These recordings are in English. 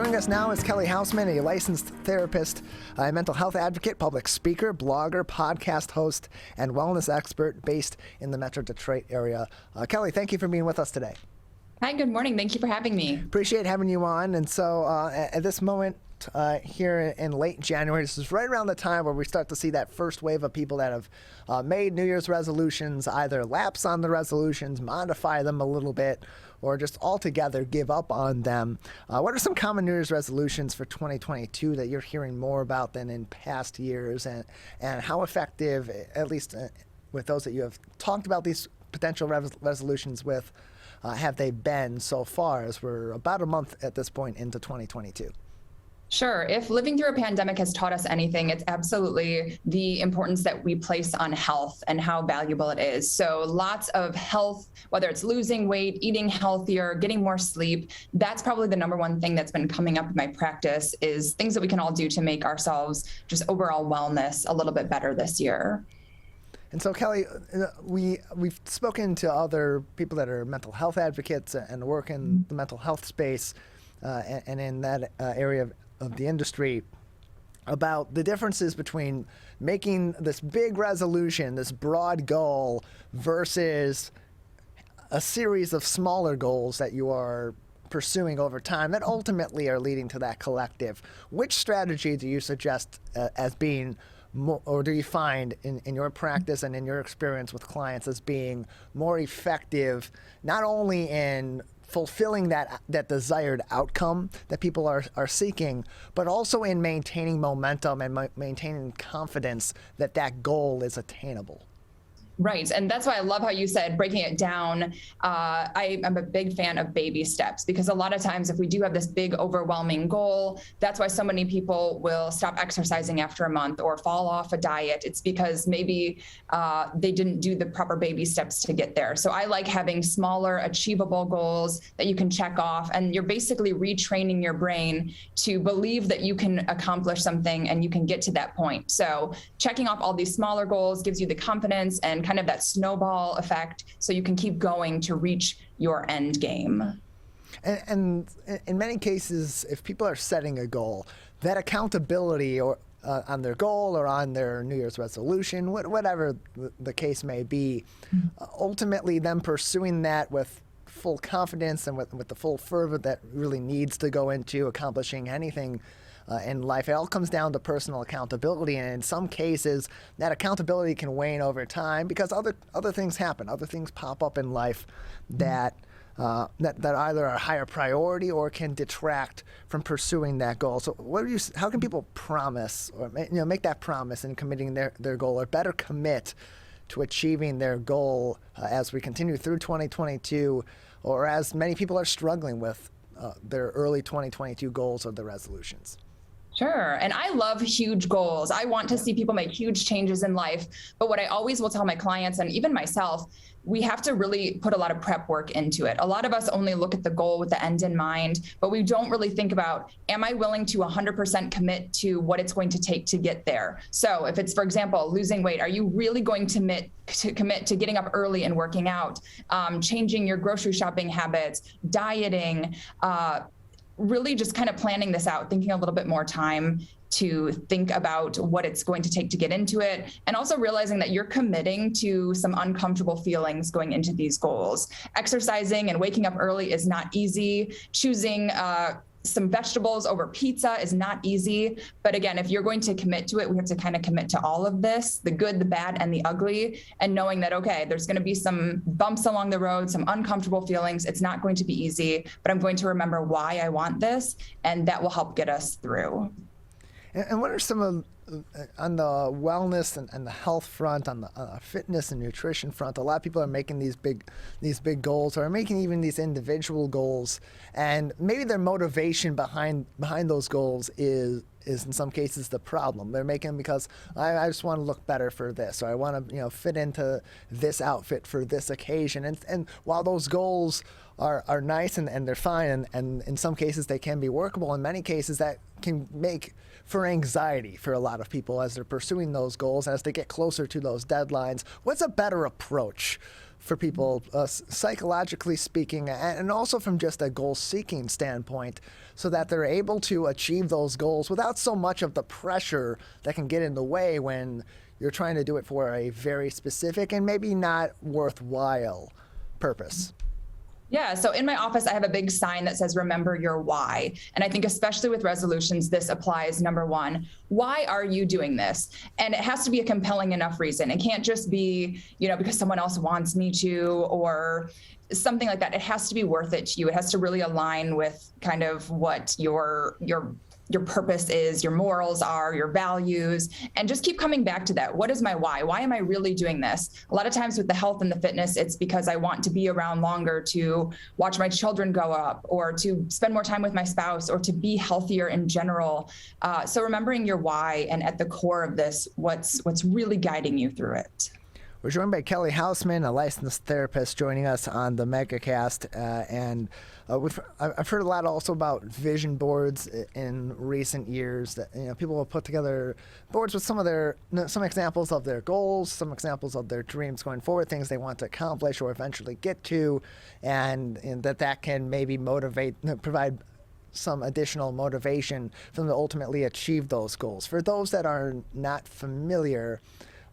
Joining us now is Kelly Houseman, a licensed therapist, a mental health advocate, public speaker, blogger, podcast host, and wellness expert based in the Metro Detroit area. Kelly, thank you for being with us today. Hi, good morning. Thank you for having me. Appreciate having you on. And so at this moment here in late January, this is right around the time where we start to see that first wave of people that have made New Year's resolutions, either lapse on the resolutions, modify them a little bit, or just altogether give up on them. What are some common New Year's resolutions for 2022 that you're hearing more about than in past years, and how effective, at least with those that you have talked about these potential resolutions with, have they been so far, as we're about a month at this point into 2022? Sure. If living through a pandemic has taught us anything, it's absolutely the importance that we place on health and how valuable it is. So lots of health, whether it's losing weight, eating healthier, getting more sleep, that's probably the number one thing that's been coming up in my practice, is things that we can all do to make ourselves just overall wellness a little bit better this year. And so, Kelly, we've spoken to other people that are mental health advocates and work in the mental health space and in that area of the industry, about the differences between making this big resolution, this broad goal, versus a series of smaller goals that you are pursuing over time that ultimately are leading to that collective. Which strategy do you suggest as being or do you find in your practice and in your experience with clients as being more effective, not only in fulfilling that desired outcome that people are seeking, but also in maintaining momentum and maintaining confidence that that goal is attainable? Right. And that's why I love how you said breaking it down. I'm a big fan of baby steps, because a lot of times if we do have this big overwhelming goal, that's why so many people will stop exercising after a month or fall off a diet. It's because maybe they didn't do the proper baby steps to get there. So I like having smaller, achievable goals that you can check off, and you're basically retraining your brain to believe that you can accomplish something and you can get to that point. So checking off all these smaller goals gives you the confidence and kind of that snowball effect, so you can keep going to reach your end game. And in many cases, if people are setting a goal, that accountability or on their goal or on their New Year's resolution, whatever the case may be, ultimately them pursuing that with full confidence and with the full fervor that really needs to go into accomplishing anything in life. It all comes down to personal accountability, and in some cases that accountability can wane over time because other things happen, other things pop up in life that either are higher priority or can detract from pursuing that goal. So how can people promise or make that promise in committing their goal, or better commit to achieving their goal as we continue through 2022, or as many people are struggling with their early 2022 goals or the resolutions? Sure. And I love huge goals. I want to see people make huge changes in life. But what I always will tell my clients, and even myself, we have to really put a lot of prep work into it. A lot of us only look at the goal with the end in mind, but we don't really think about, am I willing to 100% commit to what it's going to take to get there? So if it's, for example, losing weight, are you really going to commit to getting up early and working out, changing your grocery shopping habits, dieting, really just kind of planning this out, thinking a little bit more time to think about what it's going to take to get into it, and also realizing that you're committing to some uncomfortable feelings going into these goals. Exercising and waking up early is not easy. Choosing some vegetables over pizza is not easy. But again, if you're going to commit to it, we have to kind of commit to all of this, the good, the bad, and the ugly, and knowing that, okay, there's going to be some bumps along the road, some uncomfortable feelings. It's not going to be easy, but I'm going to remember why I want this, and that will help get us through. And what are some of, on the wellness and the health front, on the fitness and nutrition front, a lot of people are making these big goals, or are making even these individual goals, and maybe their motivation behind those goals is in some cases the problem. They're making them because I just want to look better for this, or I want to fit into this outfit for this occasion. And while those goals are nice and they're fine, and in some cases they can be workable, in many cases that can make for anxiety for a lot of people as they're pursuing those goals, as they get closer to those deadlines. What's a better approach for people, psychologically speaking, and also from just a goal-seeking standpoint, so that they're able to achieve those goals without so much of the pressure that can get in the way when you're trying to do it for a very specific and maybe not worthwhile purpose? Yeah, so in my office, I have a big sign that says, remember your why. And I think especially with resolutions, this applies. Number one, why are you doing this? And it has to be a compelling enough reason. It can't just be, because someone else wants me to, or something like that. It has to be worth it to you. It has to really align with kind of what your purpose is, your morals are, your values, and just keep coming back to that. What is my why? Why am I really doing this? A lot of times with the health and the fitness, it's because I want to be around longer, to watch my children grow up, or to spend more time with my spouse, or to be healthier in general. So remembering your why, and at the core of this, what's really guiding you through it. We're joined by Kelly Houseman, a licensed therapist, joining us on the MegaCast. I've heard a lot also about vision boards in recent years. That people will put together boards with some examples of their goals, some examples of their dreams going forward, things they want to accomplish or eventually get to, and that can maybe provide some additional motivation for them to ultimately achieve those goals. For those that are not familiar,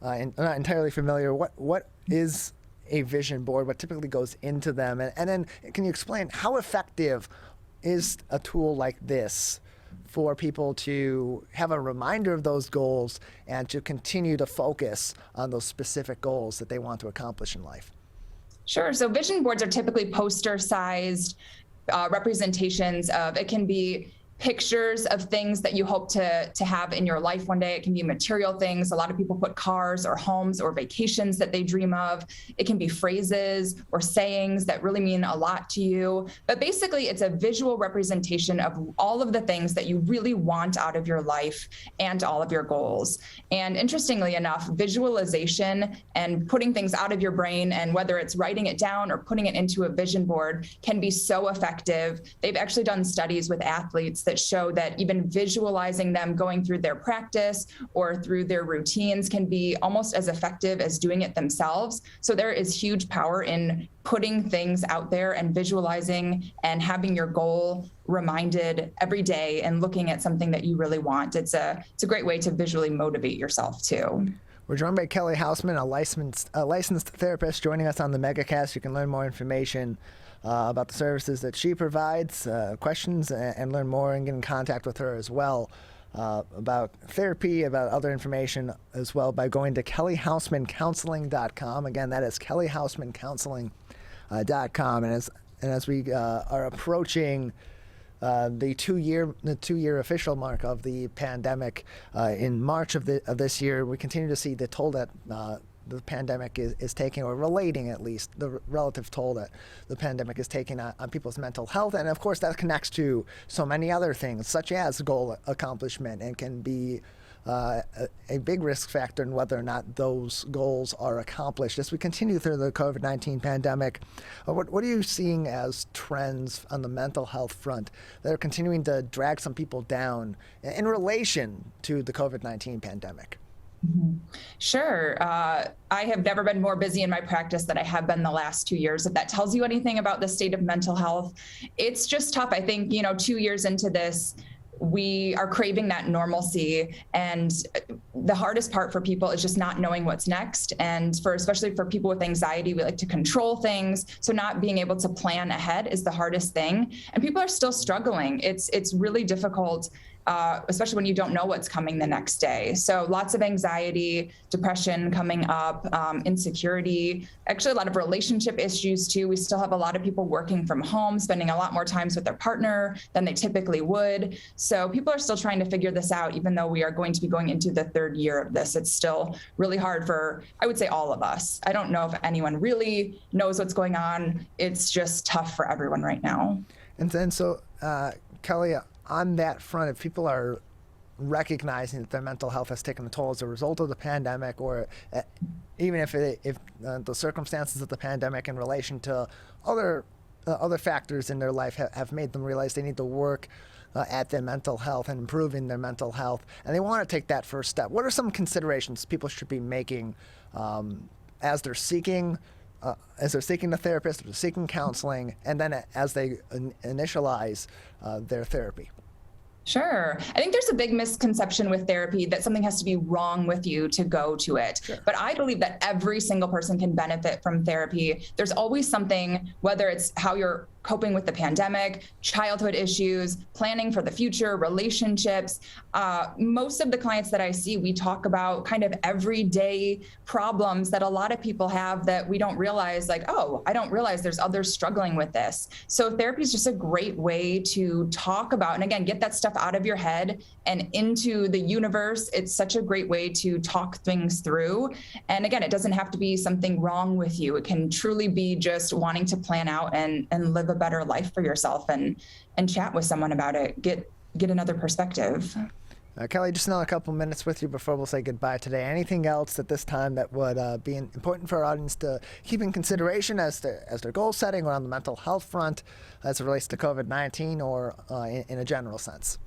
and not entirely familiar, what is a vision board? What typically goes into them? And then can you explain how effective is a tool like this for people to have a reminder of those goals and to continue to focus on those specific goals that they want to accomplish in life? Sure. So vision boards are typically poster-sized representations of, it can be pictures of things that you hope to have in your life one day. It can be material things. A lot of people put cars or homes or vacations that they dream of. It can be phrases or sayings that really mean a lot to you. But basically, it's a visual representation of all of the things that you really want out of your life and all of your goals. And interestingly enough, visualization and putting things out of your brain, and whether it's writing it down or putting it into a vision board, can be so effective. They've actually done studies with athletes that show that even visualizing them going through their practice or through their routines can be almost as effective as doing it themselves. So there is huge power in putting things out there and visualizing and having your goal reminded every day and looking at something that you really want. It's a great way to visually motivate yourself too. We're joined by Kelly Houseman, a licensed therapist, joining us on the MegaCast. You can learn more information about the services that she provides, questions, and learn more and get in contact with her as well about therapy, about other information as well, by going to kellyhousemancounseling.com. Again, that is kellyhousemancounseling.com. And as we are approaching the two-year official mark of the pandemic in March of this year, we continue to see the toll that the pandemic is taking, or relating at least, the relative toll that the pandemic is taking on people's mental health. And of course, that connects to so many other things, such as goal accomplishment, and can be a big risk factor in whether or not those goals are accomplished. As we continue through the COVID-19 pandemic, what are you seeing as trends on the mental health front that are continuing to drag some people down in relation to the COVID-19 pandemic? Sure. I have never been more busy in my practice than I have been the last 2 years. If that tells you anything about the state of mental health, it's just tough. I think, 2 years into this, we are craving that normalcy. And the hardest part for people is just not knowing what's next. And especially for people with anxiety, we like to control things. So not being able to plan ahead is the hardest thing. And people are still struggling. It's really difficult, especially when you don't know what's coming the next day. So lots of anxiety, depression coming up, insecurity, actually a lot of relationship issues too. We still have a lot of people working from home, spending a lot more time with their partner than they typically would. So people are still trying to figure this out, even though we are going to be going into the third year of this. It's still really hard for, I would say, all of us. I don't know if anyone really knows what's going on. It's just tough for everyone right now. And then Kelly, on that front, if people are recognizing that their mental health has taken a toll as a result of the pandemic, or even if the circumstances of the pandemic in relation to other factors in their life have made them realize they need to work at their mental health and improving their mental health, and they want to take that first step, what are some considerations people should be making as they're seeking as they're seeking a therapist or seeking counseling, and then as they initialize their therapy? Sure. I think there's a big misconception with therapy that something has to be wrong with you to go to it. Sure. But I believe that every single person can benefit from therapy. There's always something, whether it's how you're coping with the pandemic, childhood issues, planning for the future, relationships. Most of the clients that I see, we talk about kind of everyday problems that a lot of people have that we don't realize, like, oh, I don't realize there's others struggling with this. So therapy is just a great way to talk about, and again, get that stuff out of your head and into the universe. It's such a great way to talk things through. And again, it doesn't have to be something wrong with you. It can truly be just wanting to plan out and live a better life for yourself and chat with someone about it. Get another perspective. Kelly, just another couple minutes with you before we'll say goodbye today. Anything else at this time that would be important for our audience to keep in consideration as their goal setting or on the mental health front as it relates to COVID-19 or in a general sense?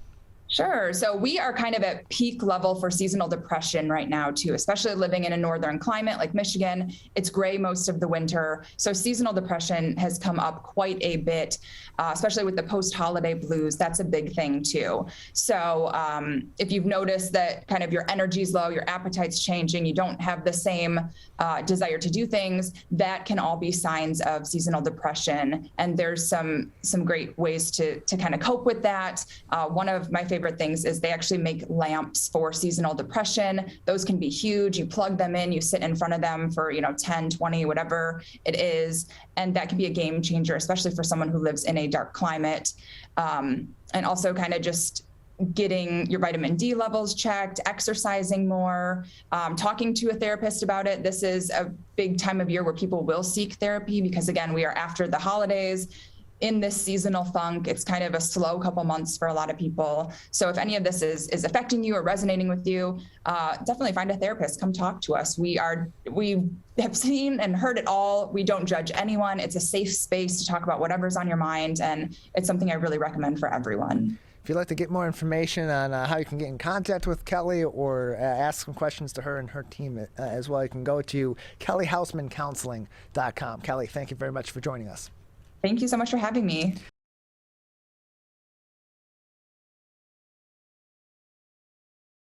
Sure. So we are kind of at peak level for seasonal depression right now, too, especially living in a northern climate like Michigan. It's gray most of the winter. So seasonal depression has come up quite a bit, especially with the post-holiday blues. That's a big thing, too. So if you've noticed that kind of your energy's low, your appetite's changing, you don't have the same desire to do things, that can all be signs of seasonal depression. And there's some great ways to kind of cope with that. One of my favorite things is they actually make lamps for seasonal depression. Those can be huge. You plug them in, you sit in front of them for 10, 20, whatever it is. And that can be a game changer, especially for someone who lives in a dark climate. And also kind of just getting your vitamin D levels checked, exercising more, talking to a therapist about it. This is a big time of year where people will seek therapy because, again, we are after the holidays. In this seasonal funk, it's kind of a slow couple months for a lot of people. So if any of this is affecting you or resonating with you, definitely find a therapist. Come talk to us. We have seen and heard it all. We don't judge anyone. It's a safe space to talk about whatever's on your mind. And it's something I really recommend for everyone. If you'd like to get more information on how you can get in contact with Kelly or ask some questions to her and her team as well, you can go to kellyhousemancounseling.com. Kelly, thank you very much for joining us. Thank you so much for having me.